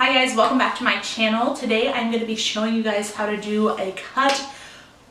Hi guys, welcome back to my channel. Today I'm going to be showing you guys how to do a cut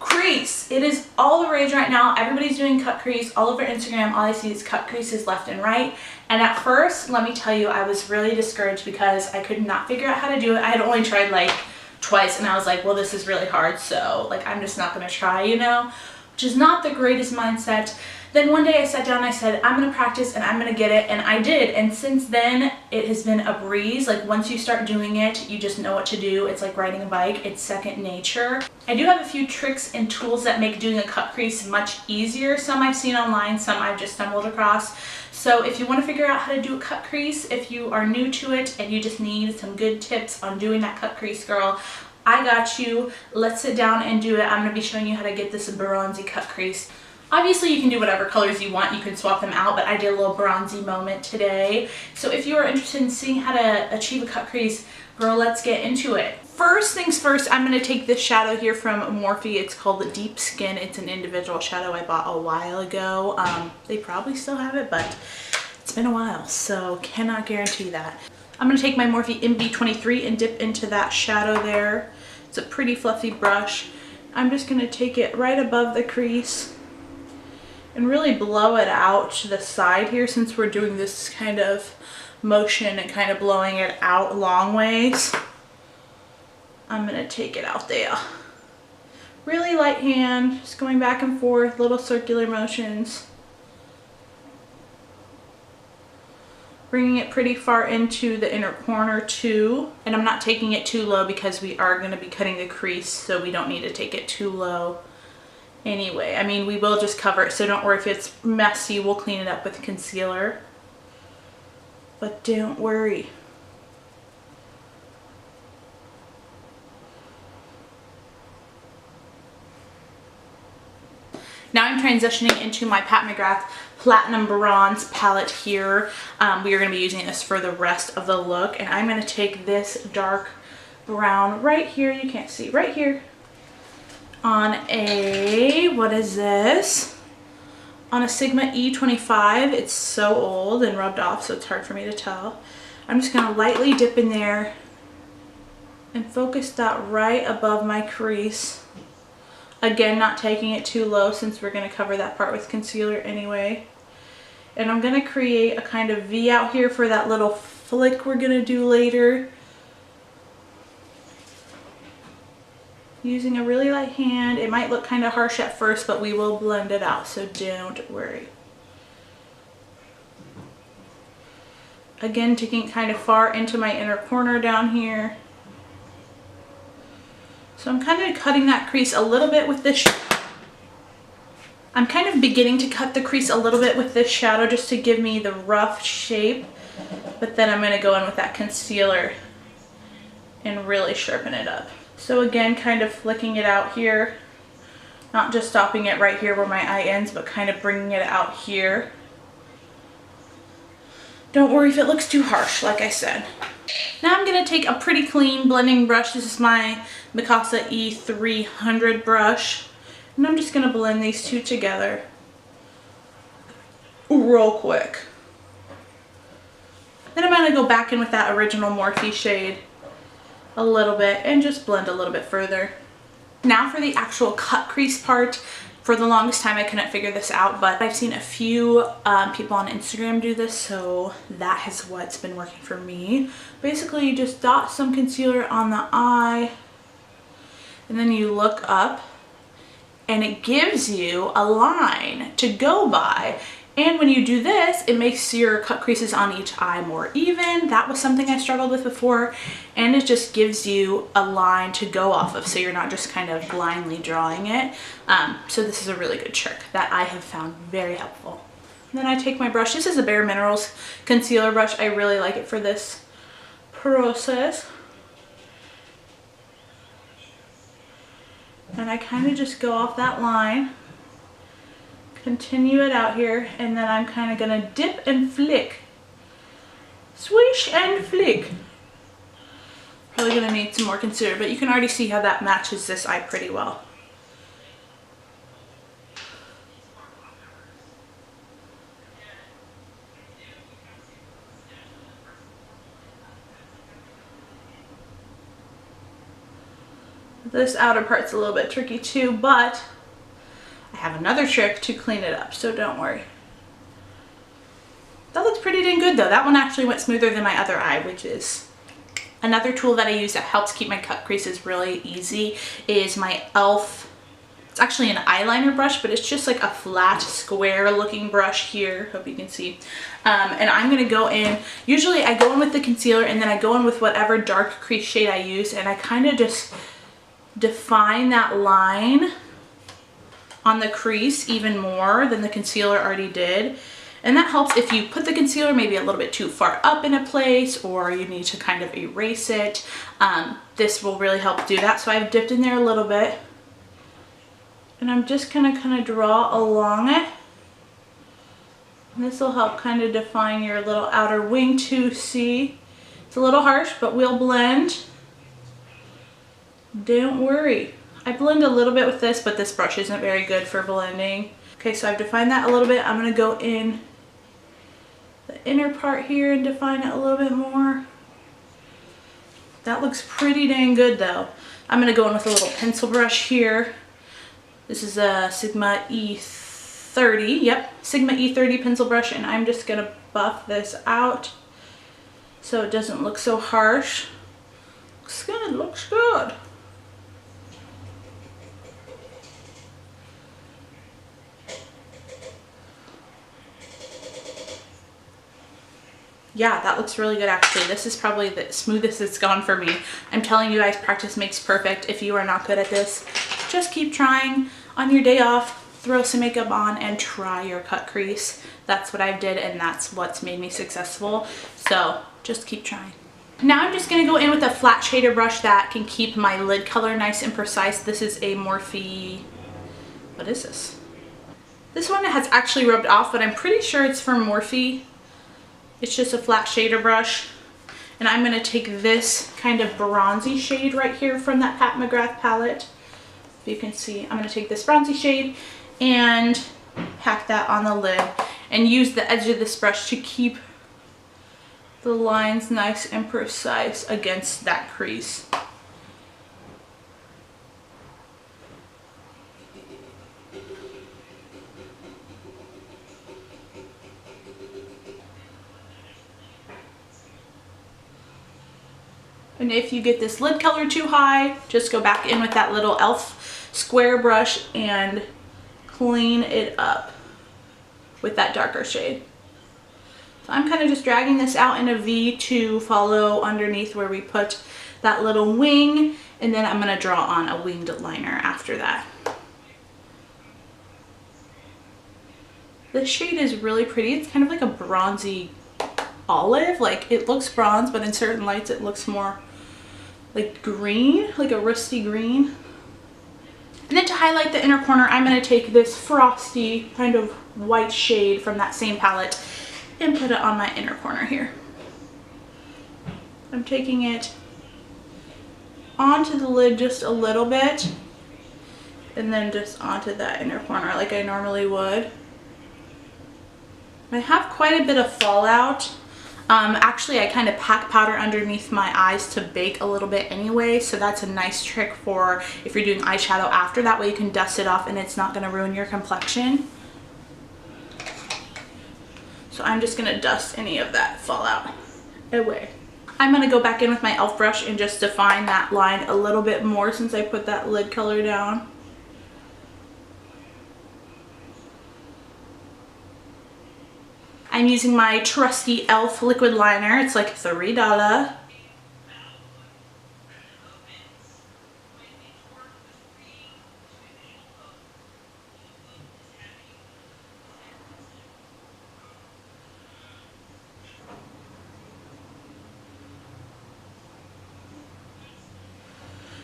crease. It is all the rage right now. Everybody's doing cut crease all over Instagram. All I see is cut creases left and right. And at first, let me tell you, I was really discouraged because I could not figure out how to do it. I had only tried like twice and I was like, well, this is really hard. So like, I'm just not going to try, you know, which is not the greatest mindset. Then one day I sat down and I said, I'm going to practice and I'm going to get it, and I did. And since then, it has been a breeze. Like once you start doing it, you just know what to do. It's like riding a bike. It's second nature. I do have a few tricks and tools that make doing a cut crease much easier. Some I've seen online, some I've just stumbled across. So if you want to figure out how to do a cut crease, if you are new to it and you just need some good tips on doing that cut crease, girl, I got you. Let's sit down and do it. I'm going to be showing you how to get this bronzy cut crease. Obviously you can do whatever colors you want, you can swap them out, but I did a little bronzy moment today. So if you are interested in seeing how to achieve a cut crease, girl, let's get into it. First things first, I'm going to take this shadow here from Morphe. It's called the Deep Skin. It's an individual shadow I bought a while ago. They probably still have it, but it's been a while, so cannot guarantee that. I'm going to take my Morphe MB23 and dip into that shadow there. It's a pretty fluffy brush. I'm just going to take it right above the crease and really blow it out to the side here, since we're doing this kind of motion and kind of blowing it out long ways. I'm going to take it out there. Really light hand, just going back and forth, little circular motions. Bringing it pretty far into the inner corner too. And I'm not taking it too low because we are going to be cutting the crease, so we don't need to take it too low. Anyway, I mean, we will just cover it, so don't worry if it's messy. We'll clean it up with concealer. But don't worry. Now I'm transitioning into my McGrath Platinum Bronze palette here. We are going to be using this for the rest of the look. And I'm going to take this dark brown right here. You can't see, right here. On a, what is this? On a Sigma E25. It's so old and rubbed off, so it's hard for me to tell. I'm just going to lightly dip in there and focus that right above my crease. Again, not taking it too low since we're going to cover that part with concealer anyway. And I'm going to create a kind of V out here for that little flick we're going to do later. Using a really light hand. It might look kind of harsh at first, but we will blend it out, so don't worry. Again, taking it kind of far into my inner corner down here. So I'm kind of cutting that crease a little bit with this. I'm kind of beginning to cut the crease a little bit with this shadow just to give me the rough shape, but then I'm going to go in with that concealer and really sharpen it up. So again, kind of flicking it out here, not just stopping it right here where my eye ends, but kind of bringing it out here. Don't worry if it looks too harsh, like I said. Now I'm going to take a pretty clean blending brush. This is my Mikasa E300 brush. And I'm just going to blend these two together real quick. Then I'm going to go back in with that original Morphe shade a little bit and just blend a little bit further. Now for the actual cut crease part. For the longest time I couldn't figure this out, but I've seen a few people on Instagram do this, so that is what's been working for me. Basically you just dot some concealer on the eye and then you look up and it gives you a line to go by. And when you do this, it makes your cut creases on each eye more even. That was something I struggled with before. And it just gives you a line to go off of, so you're not just kind of blindly drawing it. So this is a really good trick that I have found very helpful. And then I take my brush. This is a Bare Minerals concealer brush. I really like it for this process. And I kind of just go off that line. Continue it out here, and then I'm kind of going to dip and flick. Swish and flick. Probably going to need some more concealer, but you can already see how that matches this eye pretty well. This outer part's a little bit tricky too, but I have another trick to clean it up, so don't worry. That looks pretty dang good though. That one actually went smoother than my other eye, which is another tool that I use that helps keep my cut creases really easy is my e.l.f. It's actually an eyeliner brush, but it's just like a flat square looking brush here. Hope you can see. And I'm gonna go in, usually I go in with the concealer and then I go in with whatever dark crease shade I use, and I kind of just define that line on the crease even more than the concealer already did. And that helps if you put the concealer maybe a little bit too far up in a place, or you need to kind of erase it. This will really help do that. So I've dipped in there a little bit, and I'm just gonna kind of draw along it. And this will help kind of define your little outer wing too. See, it's a little harsh, but we'll blend. Don't worry. I blend a little bit with this, but this brush isn't very good for blending. Okay, so I've defined that a little bit. I'm gonna go in the inner part here and define it a little bit more. That looks pretty dang good though. I'm gonna go in with a little pencil brush here. This is a Sigma E30, yep, Sigma E30 pencil brush, and I'm just gonna buff this out so it doesn't look so harsh. Looks good, looks good. Yeah, that looks really good actually. This is probably the smoothest it's gone for me. I'm telling you guys, practice makes perfect. If you are not good at this, just keep trying. On your day off, throw some makeup on and try your cut crease. That's what I did, and that's what's made me successful. So just keep trying. Now I'm just gonna go in with a flat shader brush that can keep my lid color nice and precise. This is a Morphe, what is this? This one has actually rubbed off, but I'm pretty sure it's from Morphe. It's just a flat shader brush. And I'm gonna take this kind of bronzy shade right here from that Pat McGrath palette. If you can see, I'm gonna take this bronzy shade and pack that on the lid and use the edge of this brush to keep the lines nice and precise against that crease. And if you get this lid color too high, just go back in with that little e.l.f. square brush and clean it up with that darker shade. So I'm kind of just dragging this out in a V to follow underneath where we put that little wing, and then I'm going to draw on a winged liner after that. This shade is really pretty. It's kind of like a bronzy olive. Like, it looks bronze, but in certain lights it looks more like green, like a rusty green. And then to highlight the inner corner, I'm going to take this frosty kind of white shade from that same palette and put it on my inner corner here. I'm taking it onto the lid just a little bit, and then just onto that inner corner like I normally would. I have quite a bit of fallout. Actually, I kind of pack powder underneath my eyes to bake a little bit anyway, so that's a nice trick for if you're doing eyeshadow after. That way you can dust it off and it's not going to ruin your complexion. So I'm just going to dust any of that fallout away. I'm going to go back in with my e.l.f. brush and just define that line a little bit more since I put that lid color down. I'm using my trusty e.l.f. liquid liner. It's like $3.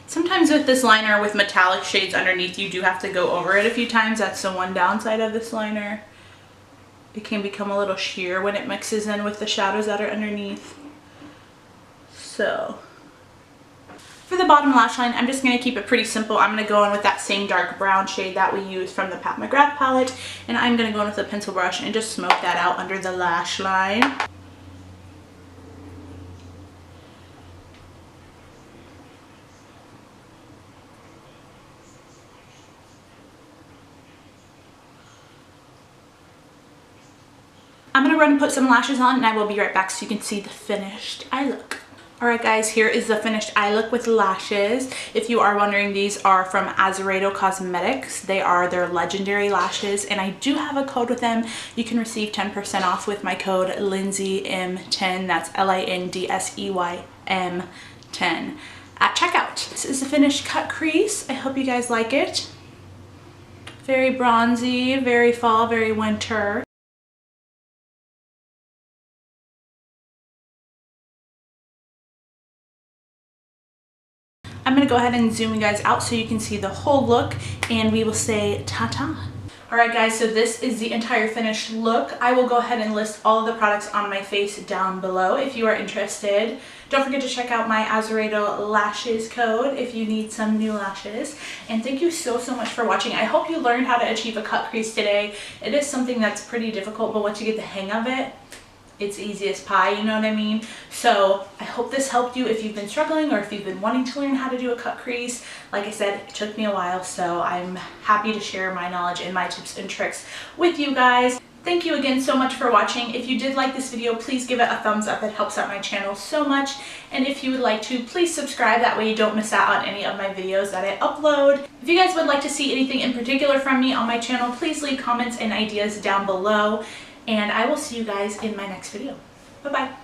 Sometimes with this liner with metallic shades underneath, you do have to go over it a few times. That's the one downside of this liner. It can become a little sheer when it mixes in with the shadows that are underneath. So for the bottom lash line, I'm just going to keep it pretty simple. I'm going to go in with that same dark brown shade that we used from the Pat McGrath palette, and I'm going to go in with a pencil brush and just smoke that out under the lash line. I'm gonna run and put some lashes on and I will be right back so you can see the finished eye look. Alright guys, here is the finished eye look with lashes. If you are wondering, these are from Azeredo Cosmetics. They are their Legendary lashes and I do have a code with them. You can receive 10% off with my code LindseyM10. That's LINDSEYM10 at checkout. This is the finished cut crease. I hope you guys like it. Very bronzy, very fall, very winter. I'm gonna go ahead and zoom you guys out so you can see the whole look and we will say ta-ta. Alright guys, so this is the entire finished look. I will go ahead and list all of the products on my face down below if you are interested. Don't forget to check out my Azeredo lashes code if you need some new lashes. And thank you so much for watching. I hope you learned how to achieve a cut crease today. It is something that's pretty difficult, but once you get the hang of it, it's easy as pie, you know what I mean? So I hope this helped you if you've been struggling or if you've been wanting to learn how to do a cut crease. Like I said, it took me a while, so I'm happy to share my knowledge and my tips and tricks with you guys. Thank you again so much for watching. If you did like this video, please give it a thumbs up. It helps out my channel so much. And if you would like to, please subscribe. That way you don't miss out on any of my videos that I upload. If you guys would like to see anything in particular from me on my channel, please leave comments and ideas down below. And I will see you guys in my next video. Bye-bye.